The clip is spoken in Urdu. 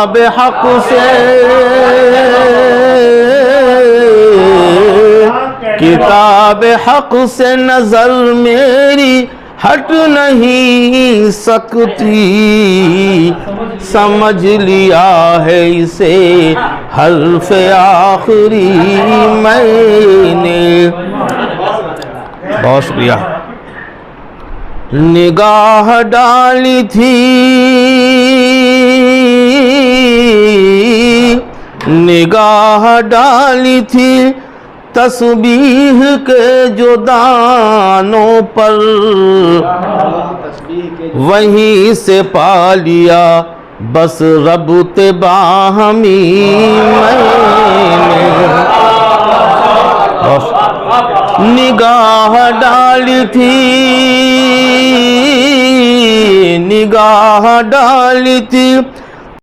کتاب حق سے کتاب حق سے نظر میری ہٹ نہیں سکتی، سمجھ لیا ہے اسے حرف آخری میں نے۔ بہت شکریہ۔ نگاہ ڈالی تھی نگاہ ڈالی تھی تسبیح کے جو دانوں پر، وہیں سے پا لیا بس ربط باہمی میں نے۔ نگاہ ڈالی تھی نگاہ ڈالی تھی